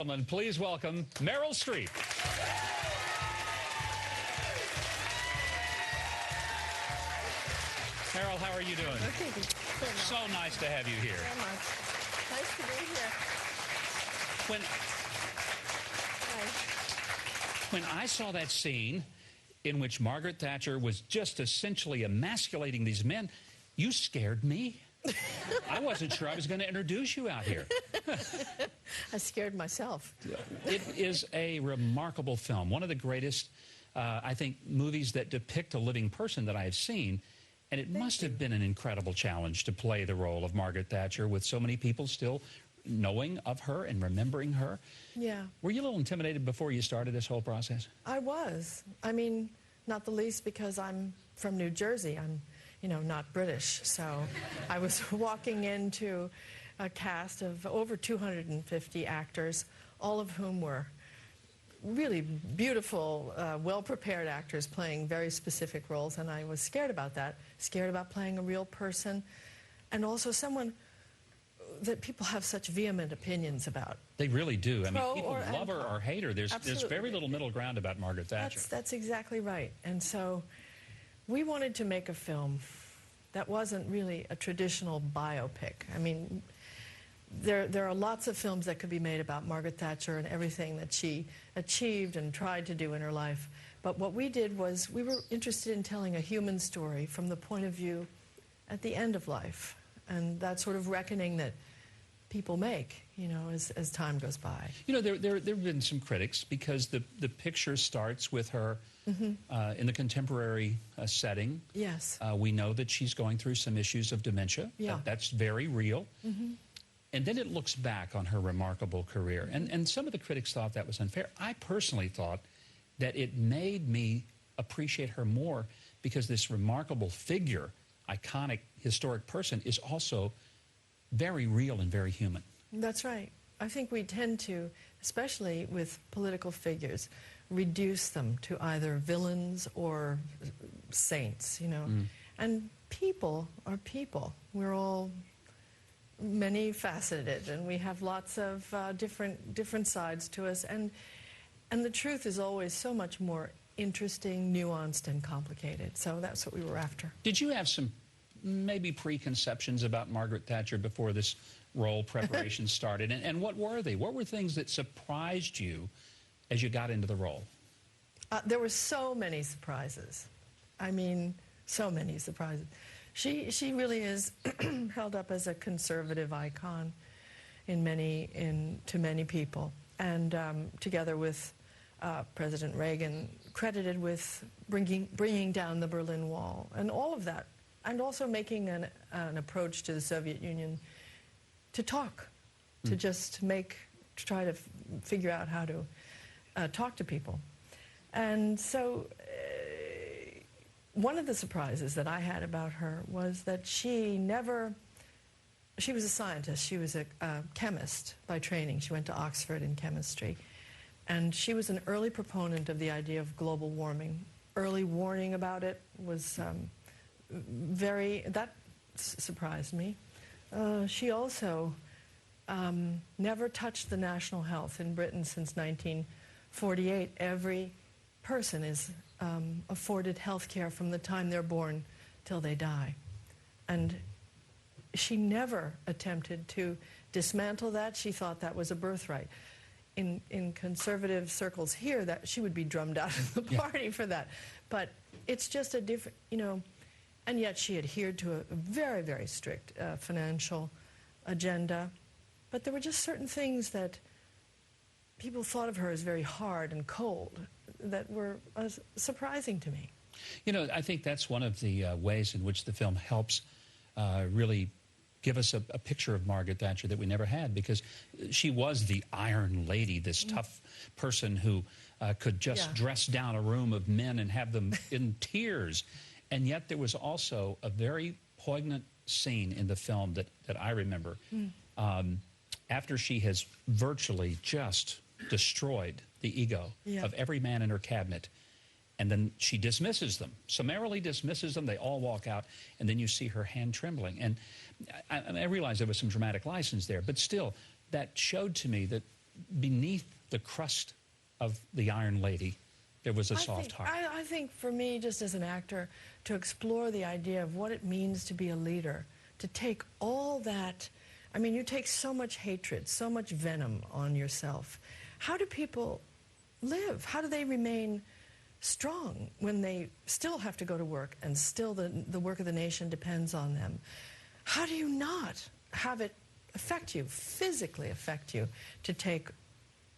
Gentlemen, please welcome Meryl Streep. Meryl, how are you doing? Okay. So nice to have you here. So much. Nice to be here. When I saw that scene in which Margaret Thatcher was just essentially emasculating these men, you scared me. I wasn't sure I was going to introduce you out here. I scared myself. It is a remarkable film. One of the greatest, I think, movies that depict a living person that I have seen. And it must have been an incredible challenge to play the role of Margaret Thatcher with so many people still knowing of her and remembering her. Yeah. Were you a little intimidated before you started this whole process? I was. I mean, not the least because I'm from New Jersey. I'm, not British. So I was walking into a cast of over 250 actors, all of whom were really beautiful, well-prepared actors playing very specific roles, and I was scared about that, scared about playing a real person, and also someone that people have such vehement opinions about. They really do. I mean, Pro people love her or hate her. There's very little middle ground about Margaret Thatcher. That's exactly right. And so we wanted to make a film that wasn't really a traditional biopic. I mean, there are lots of films that could be made about Margaret Thatcher and everything that she achieved and tried to do in her life. But what we did was we were interested in telling a human story from the point of view at the end of life, and that sort of reckoning that people make, as time goes by. There have been some critics because the picture starts with her in the contemporary setting. Yes. We know that she's going through some issues of dementia. Yeah. That's very real. And then it looks back on her remarkable career. And some of the critics thought that was unfair. I personally thought that it made me appreciate her more because this remarkable figure, iconic, historic person, is also very real and very human. That's right. I think we tend to, especially with political figures, reduce them to either villains or saints, And people are people. We're all many-faceted, and we have lots of different sides to us, and the truth is always so much more interesting, nuanced, and complicated. So that's what we were after. Did you have some maybe preconceptions about Margaret Thatcher before this role preparation started, and what were they? What were things that surprised you as you got into the role? There were so many surprises. I mean, so many surprises. She really is held up as a conservative icon to many people, and together with President Reagan, credited with bringing down the Berlin Wall and all of that, and also making an approach to the Soviet Union to talk, to try to figure out how to talk to people, and so. One of the surprises that I had about her was that she was a scientist. She was a chemist by training. She went to Oxford in chemistry. And she was an early proponent of the idea of global warming. Early warning about it was that surprised me. She also never touched the national health in Britain since 1948. Every person is afforded health care from the time they're born till they die. And she never attempted to dismantle that. She thought that was a birthright. In conservative circles here, that she would be drummed out of the party for that. But it's just a different, and yet she adhered to a very, very strict financial agenda. But there were just certain things that people thought of her as very hard and cold that were surprising to me. I think that's one of the ways in which the film helps really give us a picture of Margaret Thatcher that we never had, because she was the Iron Lady, this tough person who could just dress down a room of men and have them in tears. And yet there was also a very poignant scene in the film that I remember. After she has virtually just destroyed the ego of every man in her cabinet, and then she dismisses them, summarily dismisses them, they all walk out, and then you see her hand trembling. And I realize there was some dramatic license there, but still, that showed to me that beneath the crust of the Iron Lady, there was a soft heart. I think for me, just as an actor, to explore the idea of what it means to be a leader, to take all that, I mean, you take so much hatred, so much venom on yourself. How do people live? How do they remain strong when they still have to go to work and still the work of the nation depends on them? How do you not have it affect you, physically affect you, to take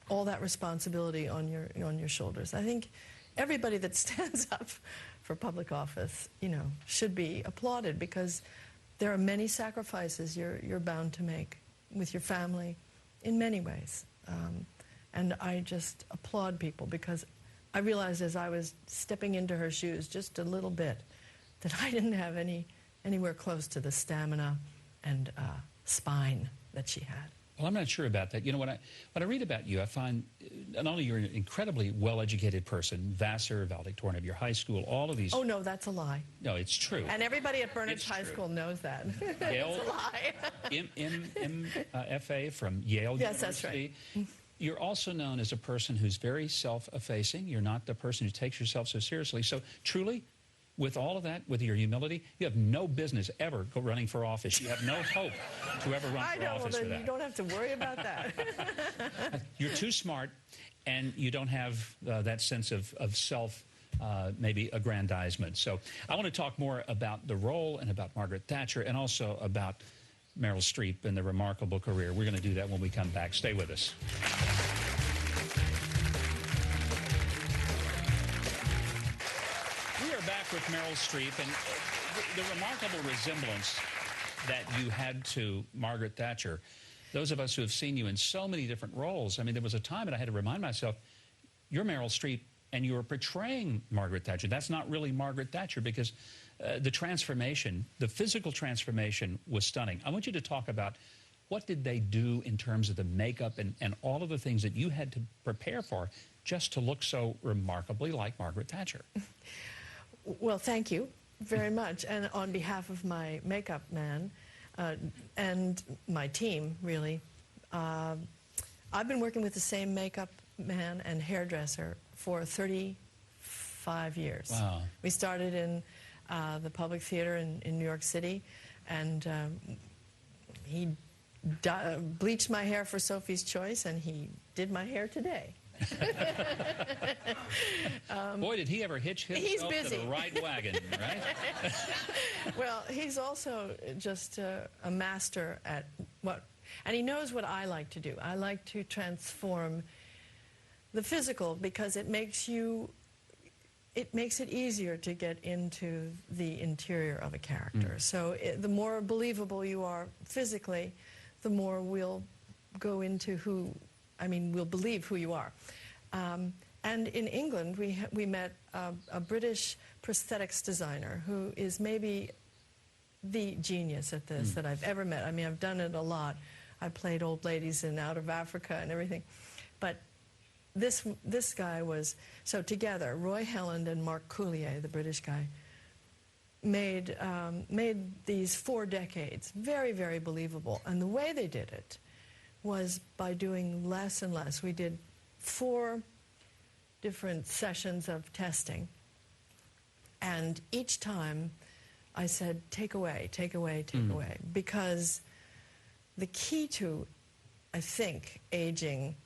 all that responsibility on your shoulders? I think everybody that stands up for public office, you know, should be applauded, because there are many sacrifices you're bound to make with your family in many ways. And I just applaud people, because I realized as I was stepping into her shoes just a little bit that I didn't have anywhere close to the stamina and spine that she had. Well, I'm not sure about that. You know, when I read about you, I find not only you're an incredibly well-educated person, Vassar, valedictorian of your high school, all of these... Oh, no, that's a lie. No, it's true. And everybody at Burnett High School knows that. Yale, it's a lie. FA from Yale Yes, University. that's right. You're also known as a person who's very self-effacing. You're not the person who takes yourself so seriously. So truly, with all of that, with your humility, you have no business ever running for office. You have no hope to ever run for office for that. You don't have to worry about that. You're too smart, and you don't have that sense of self, maybe aggrandizement. So I want to talk more about the role and about Margaret Thatcher, and also about Meryl Streep and the remarkable career. We're going to do that when we come back. Stay with us. We are back with Meryl Streep, and the remarkable resemblance that you had to Margaret Thatcher. Those of us who have seen you in so many different roles, I mean, there was a time, and I had to remind myself, you're Meryl Streep, and you were portraying Margaret Thatcher. That's not really Margaret Thatcher, because the transformation, the physical transformation was stunning. I want you to talk about what did they do in terms of the makeup and all of the things that you had to prepare for just to look so remarkably like Margaret Thatcher. Well, thank you very much. And on behalf of my makeup man and my team, really, I've been working with the same makeup man and hairdresser for 35 years. Wow. We started in the Public Theater in New York City, and he bleached my hair for Sophie's Choice, and he did my hair today. Boy, did he ever hitch himself to the right wagon, right? Well, he's also just a master at what, and he knows what I like to do. I like to transform the physical, because it makes it easier to get into the interior of a character. So the more believable you are physically, the more we'll go into we'll believe who you are. And in England, we met a British prosthetics designer who is maybe the genius at this that I've ever met. I mean, I've done it a lot. I played old ladies in Out of Africa and everything. But this guy was, so together, Roy Helland and Mark Coulier, the British guy, made these 4 decades very, very believable. And the way they did it was by doing less and less. We did 4 different sessions of testing. And each time I said, take away, take away, take away. Because the key to, I think, aging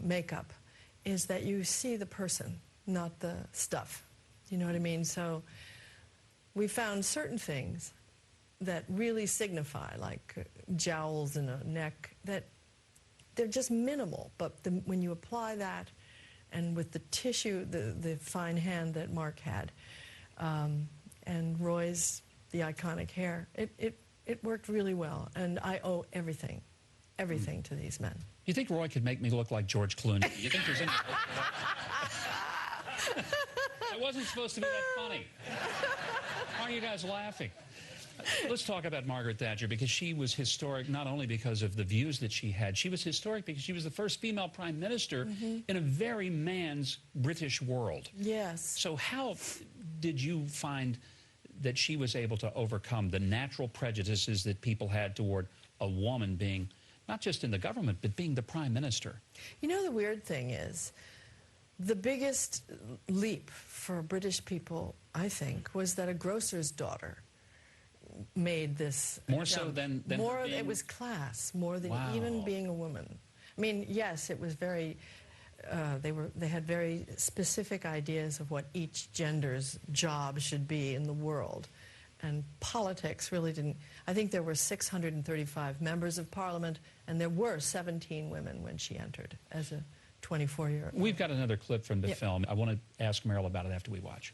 makeup is that you see the person, not the stuff. You know what I mean? So we found certain things that really signify, like jowls in a neck, that they're just minimal. But when you apply that, and with the tissue, the fine hand that Mark had, and Roy's, the iconic hair, it worked really well. And I owe everything to these men. You think Roy could make me look like George Clooney? You think there's any hope for that? It wasn't supposed to be that funny. Why are you guys laughing? Let's talk about Margaret Thatcher, because she was historic not only because of the views that she had. She was historic because she was the first female prime minister in a very man's British world. Yes. So how did you find that she was able to overcome the natural prejudices that people had toward a woman being not just in the government, but being the prime minister. You know, the weird thing is, the biggest leap for British people, I think, was that a grocer's daughter made this More so than more. being... It was class more than Wow. even being a woman. I mean, yes, it was very. They had very specific ideas of what each gender's job should be in the world, and politics really didn't. I think there were 635 members of Parliament, and there were 17 women when she entered as a 24-year-old. We've got another clip from the Yep. film. I want to ask Meryl about it after we watch.